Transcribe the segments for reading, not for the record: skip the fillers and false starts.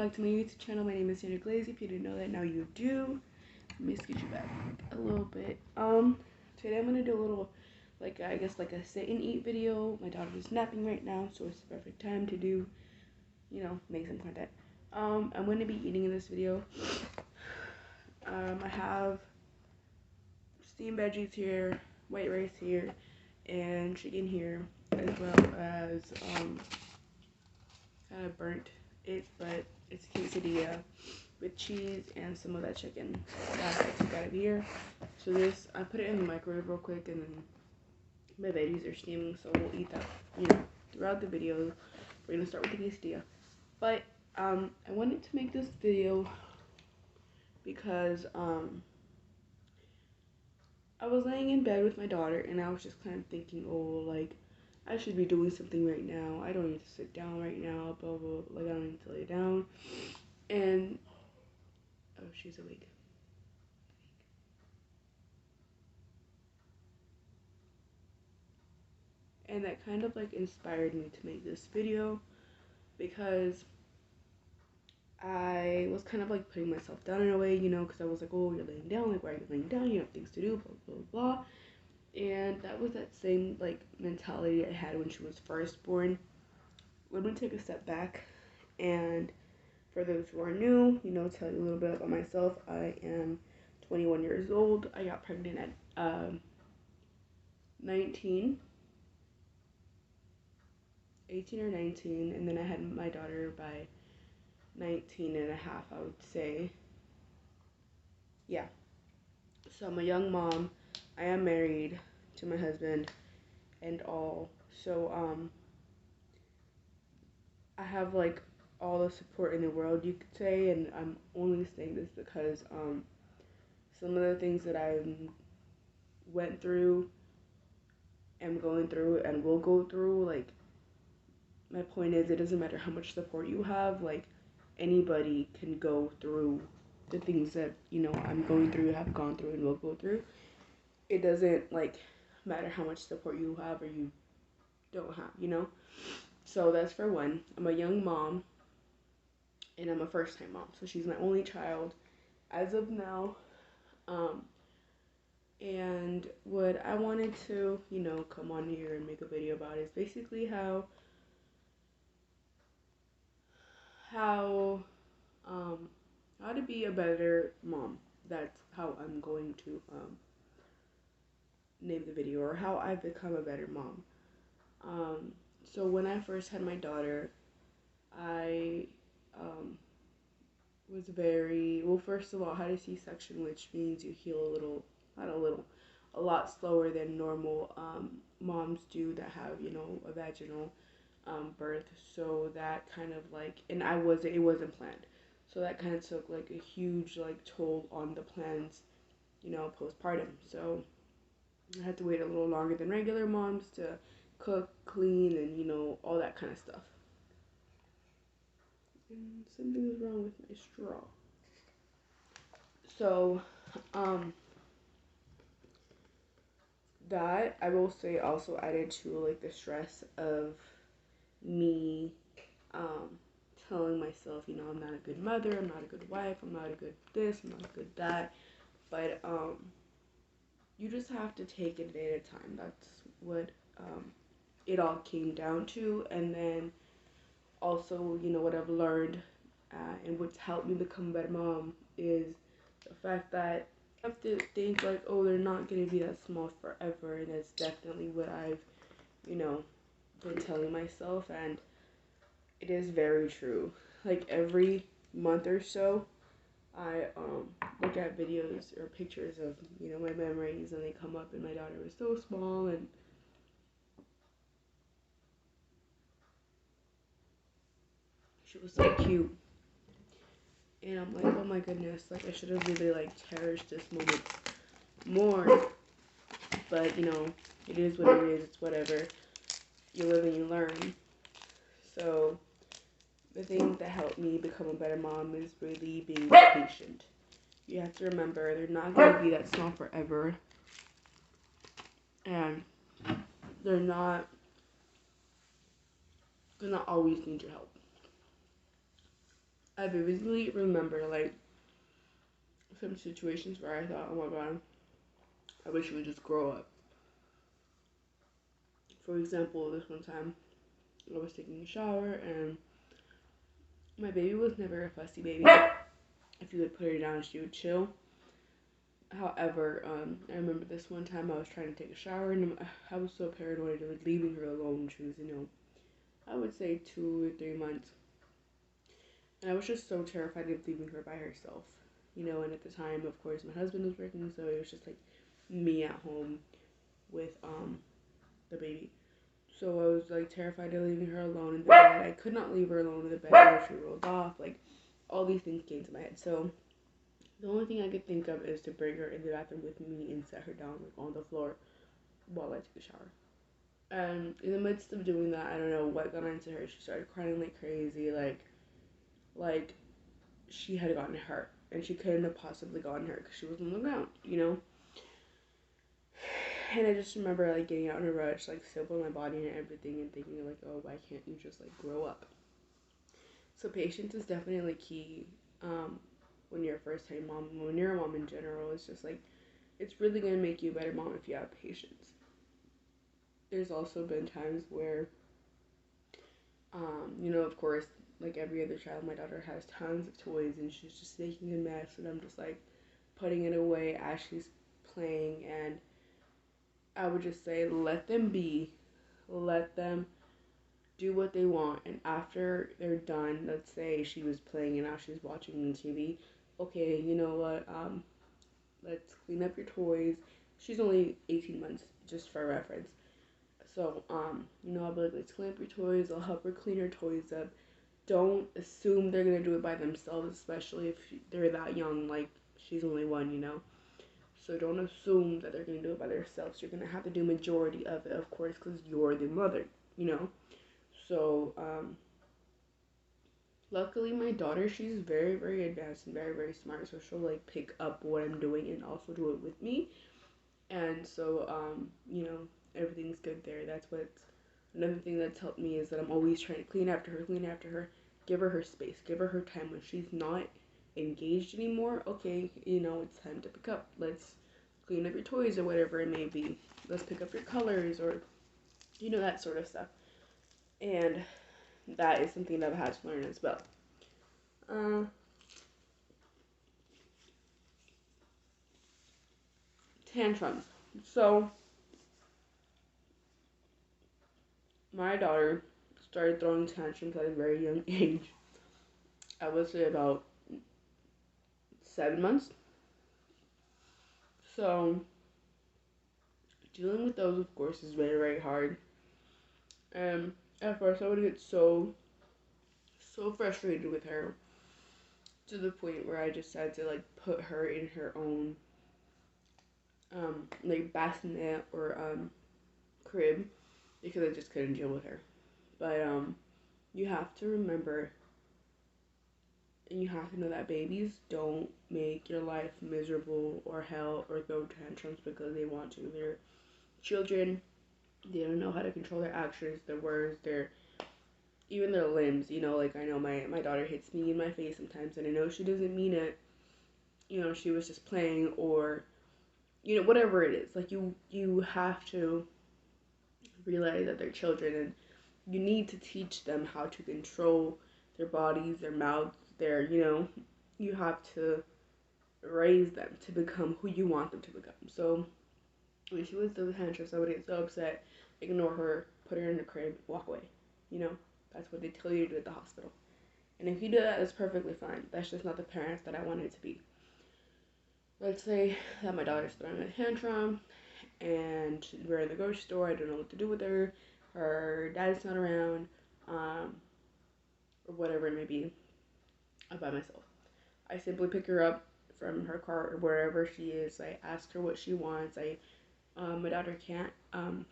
back to my YouTube channel. My name is Sandra Glaze. If you didn't know that, now you do. Let me scoot you back a little bit. Today I'm gonna do a little, I guess like a sit and eat video. My daughter is napping right now, so it's the perfect time to do, make some content. I'm gonna be eating in this video. I have steamed veggies here, white rice here, and chicken here, as well as kind of burnt it, but it's quesadilla with cheese and some of that chicken that I took out of here. So this, I put it in the microwave real quick, and then my veggies are steaming, so we'll eat that, throughout the video. We're gonna start with the quesadilla, but I wanted to make this video because I was laying in bed with my daughter, and I was just kind of thinking, oh, like, I should be doing something right now. I don't need to sit down right now, blah, blah, like, I don't need to lay down. And, oh, she's awake. And that kind of, like, inspired me to make this video, because I was kind of, like, putting myself down in a way, because I was like, oh, you're laying down, like, why are you laying down? You have things to do, blah, blah, blah. And that was that same, like, mentality I had when she was first born. Let me take a step back, and for those who are new, tell you a little bit about myself. I am 21 years old. I got pregnant at 18 or 19, and then I had my daughter by 19 and a half, I would say. Yeah. So I'm a young mom. I am married to my husband and all. So, I have, like, all the support in the world, you could say, and I'm only saying this because, some of the things that I went through, am going through, and will go through, like, my point is, it doesn't matter how much support you have, like, anybody can go through the things that, I'm going through, have gone through, and will go through. It doesn't, like, matter how much support you have or you don't have, So that's for one. I'm a young mom, and I'm a first-time mom, so she's my only child as of now. And what I wanted to, come on here and make a video about is basically how to be a better mom. That's how I'm going to name the video, or how I've become a better mom. So when I first had my daughter, I was very, well, first of all, I had a C-section, which means you heal a lot slower than normal moms do that have, a vaginal birth. So that kind of, like, and it wasn't planned. So that kind of took, like, a huge, like, toll on the plans, postpartum. So I had to wait a little longer than regular moms to cook, clean, and, all that kind of stuff. And something is wrong with my straw. So, that, I will say, also added to, like, the stress of me, telling myself, I'm not a good mother, I'm not a good wife, I'm not a good this, I'm not a good that. But, you just have to take it a day at a time. That's what, it all came down to. And then also, what I've learned, and what's helped me become a better mom is the fact that I have to think, like, oh, they're not going to be that small forever. And that's definitely what I've, been telling myself. And it is very true. Like, every month or so, I look at videos or pictures of, my memories, and they come up, and my daughter was so small, and she was so cute. And I'm like, oh my goodness, like, I should have really, like, cherished this moment more. But, it is what it is. It's whatever. You live and you learn. So the thing that helped me become a better mom is really being patient. You have to remember, they're not going to be that small forever. And they're not going to always need your help. I vividly remember like some situations where I thought, oh my god, I wish she would just grow up. For example, this one time I was taking a shower and my baby was never a fussy baby. If you would put her down, she would chill. However, I remember this one time I was trying to take a shower and I was so paranoid of leaving her alone. She was, I would say 2 or 3 months. And I was just so terrified of leaving her by herself. And at the time, of course, my husband was working, so it was just like me at home with the baby. So I was like terrified of leaving her alone in the bed. I could not leave her alone in the bed when she rolled off. Like all these things came to my head. So the only thing I could think of is to bring her in the bathroom with me and set her down like on the floor while I took a shower. And in the midst of doing that, I don't know what got into her. She started crying like crazy, like she had gotten hurt, and she couldn't have possibly gotten hurt because she was on the ground. And I just remember like getting out in a rush, like still my body and everything, and thinking like, oh, why can't you just like grow up? So patience is definitely key when you're a first time mom. When you're a mom in general, it's just like it's really gonna make you a better mom if you have patience. There's also been times where, of course, like every other child, my daughter has tons of toys and she's just making a mess, and I'm just like putting it away as she's playing. And I would just say, let them be, let them do what they want. And after they're done, let's say she was playing and now she's watching the TV. Okay, you know what? Let's clean up your toys. She's only 18 months, just for reference. So, I'll be like, let's clean up your toys. I'll help her clean her toys up. Don't assume they're gonna do it by themselves, especially if they're that young. Like she's only one. So don't assume that they're gonna do it by themselves. You're gonna have to do majority of it, of course, because you're the mother. So, luckily my daughter, she's very, very advanced and very, very smart. So she'll like pick up what I'm doing and also do it with me. And so, everything's good there. That's what's another thing that's helped me is that I'm always trying to clean after her, give her space, give her time when she's not engaged anymore. Okay, it's time to pick up. Let's clean up your toys or whatever it may be. Let's pick up your colors or, that sort of stuff. And that is something that I've had to learn as well. Tantrums. So, my daughter started throwing tantrums at a very young age. I would say about 7 months. So, dealing with those, of course, is very, very hard. And at first, I would get so, so frustrated with her to the point where I just had to, like, put her in her own, like, bassinet or, crib because I just couldn't deal with her. But, you have to remember and you have to know that babies don't make your life miserable or hell or throw tantrums because they want to. They're children. They don't know how to control their actions, their words, even their limbs. Like I know my daughter hits me in my face sometimes, and I know she doesn't mean it. She was just playing, or whatever it is. Like you have to realize that they're children, and you need to teach them how to control their bodies, their mouths, you have to raise them to become who you want them to become. So when she was throwing tantrums, I would get so upset, ignore her, put her in the crib, walk away. That's what they tell you to do at the hospital. And if you do that, it's perfectly fine. That's just not the parents that I wanted to be. Let's say that my daughter's throwing a tantrum and we're in the grocery store. I don't know what to do with her. Her dad's not around, or whatever it may be. I'm by myself. I simply pick her up from her car or wherever she is. I ask her what she wants. My daughter can't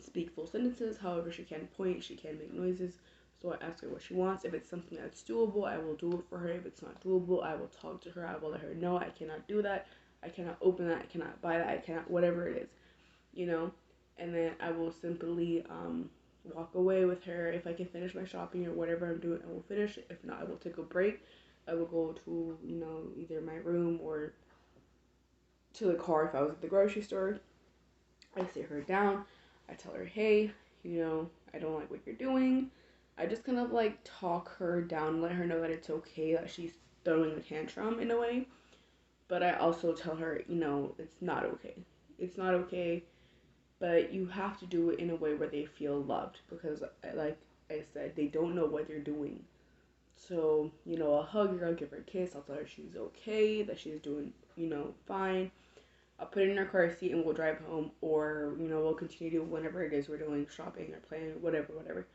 speak full sentences. However, she can point. She can make noises. So I ask her what she wants. If it's something that's doable, I will do it for her. If it's not doable, I will talk to her. I will let her know I cannot do that. I cannot open that. I cannot buy that. I cannot, whatever it is. And then I will simply walk away with her. If I can finish my shopping or whatever I'm doing, I will finish it. If not, I will take a break I would go to, either my room or to the car if I was at the grocery store. I sit her down. I tell her, hey, I don't like what you're doing. I just kind of like talk her down, let her know that it's okay that she's throwing a tantrum in a way. But I also tell her, it's not okay. It's not okay, but you have to do it in a way where they feel loved because, like I said, they don't know what they're doing. So, I'll hug her, I'll give her a kiss, I'll tell her she's okay, that she's doing, fine. I'll put her in her car seat and we'll drive home, or, we'll continue to do whatever it is we're doing, shopping or playing, whatever.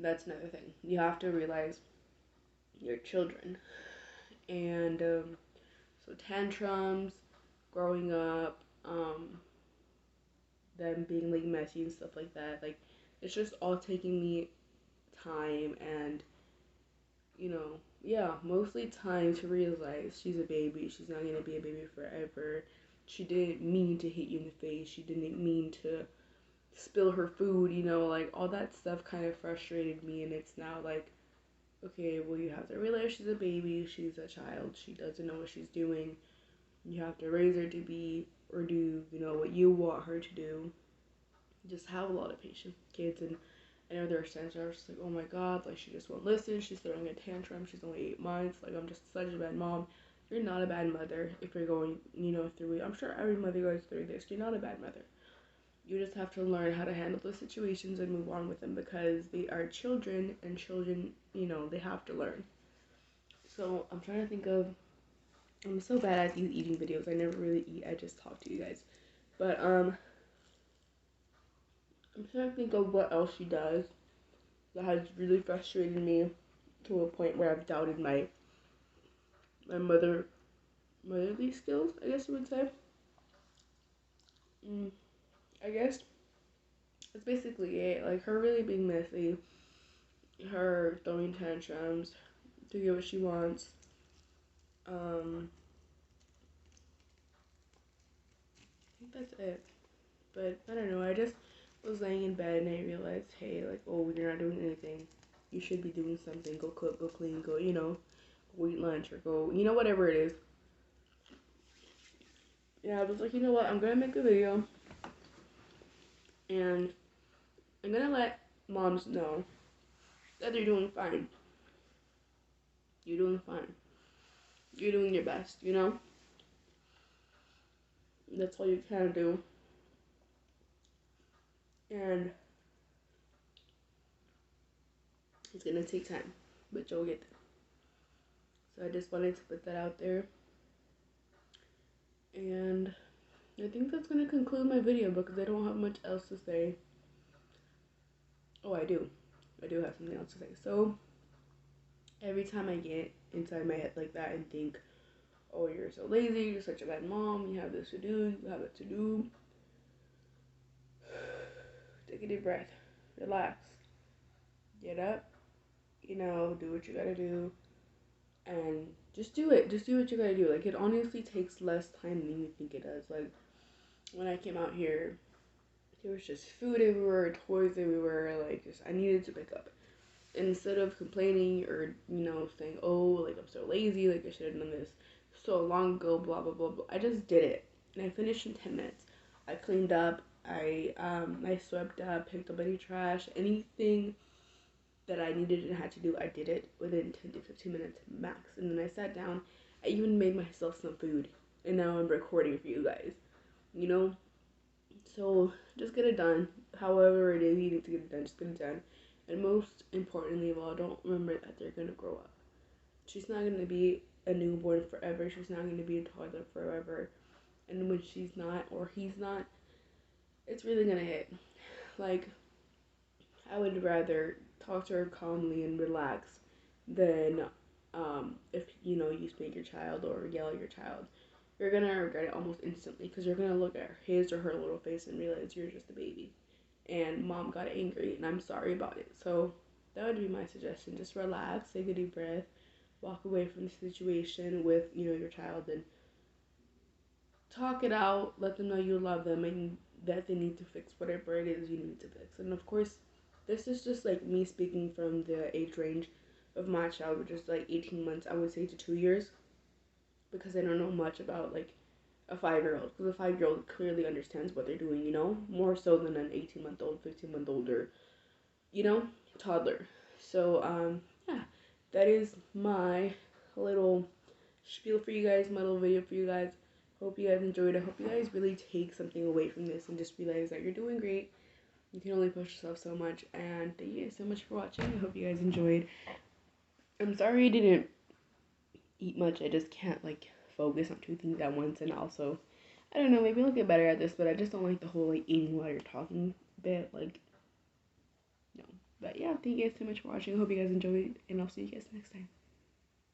That's another thing. You have to realize your children. And so tantrums, growing up, them being like messy and stuff like that, like it's just all taking me time and yeah, mostly time to realize she's a baby. She's not gonna be a baby forever. She didn't mean to hit you in the face. She didn't mean to spill her food, like all that stuff kind of frustrated me. And it's now like, okay, well, you have to realize she's a baby. She's a child. She doesn't know what she's doing. You have to raise her to be or do, what you want her to do. Just have a lot of patience with kids. And I know there are times where I was just like, oh my god, like she just won't listen. She's throwing a tantrum. She's only 8 months. Like I'm just such a bad mom. You're not a bad mother if you're going, through it. I'm sure every mother goes through this. You're not a bad mother. You just have to learn how to handle those situations and move on with them because they are children and children, they have to learn. So I'm trying to think of, I'm so bad at these eating videos. I never really eat. I just talk to you guys. But I'm trying to think of what else she does that has really frustrated me to a point where I've doubted my motherly skills, I guess you would say. I guess that's basically it. Like her really being messy, her throwing tantrums to get what she wants. I think that's it. But I don't know. I just was laying in bed and I realized, hey, like, oh, you're not doing anything. You should be doing something. Go cook, go clean, go, go eat lunch or go, whatever it is. Yeah, I was like, you know what? I'm gonna make a video and I'm gonna let moms know that they're doing fine. You're doing fine. You're doing your best, That's all you can do. And it's gonna take time, but you'll get there. So I just wanted to put that out there. And I think that's gonna conclude my video because I don't have much else to say. Oh, I do. I do have something else to say. So every time I get inside my head like that and think, oh, you're so lazy, you're such a bad mom, you have this to do, you have that to do. Take a deep breath. Relax. Get up. Do what you gotta do. And just do it. Just do what you gotta do. Like, it honestly takes less time than you think it does. Like, when I came out here, there was just food everywhere, toys everywhere. Like, I needed to pick up. Instead of complaining or, saying, oh, like, I'm so lazy, like, I should have done this so long ago, blah, blah, blah, blah. I just did it. And I finished in 10 minutes. I cleaned up. I swept up, picked up any trash, anything that I needed and had to do, I did it within 10 to 15 minutes max. And then I sat down. I even made myself some food. And now I'm recording for you guys. So just get it done. However it is, you need to get it done. Just get it done. And most importantly of all, don't remember that they're going to grow up. She's not going to be a newborn forever. She's not going to be a toddler forever. And when she's not or he's not, it's really going to hit. Like, I would rather talk to her calmly and relax than if, you spank your child or yell at your child. You're going to regret it almost instantly because you're going to look at his or her little face and realize you're just a baby. And mom got angry and I'm sorry about it. So that would be my suggestion. Just relax, take a deep breath, walk away from the situation with, your child and talk it out, let them know you love them and that they need to fix whatever it is you need to fix. And of course, this is just like me speaking from the age range of my child, which is like 18 months, I would say, to 2 years, because I don't know much about like a 5-year-old, because a 5-year-old clearly understands what they're doing, you know, more so than an 18-month-old, 15-month-old, or, you know, toddler. So, yeah, that is my little spiel for you guys, my little video for you guys. Hope you guys enjoyed. I hope you guys really take something away from this and just realize that you're doing great. You can only push yourself so much. And thank you guys so much for watching. I hope you guys enjoyed. I'm sorry I didn't eat much. I just can't like focus on two things at once. And also, I don't know, maybe I'll get better at this, but I just don't like the whole like eating while you're talking bit. Like, no. But yeah, thank you guys so much for watching. I hope you guys enjoyed, and I'll see you guys next time.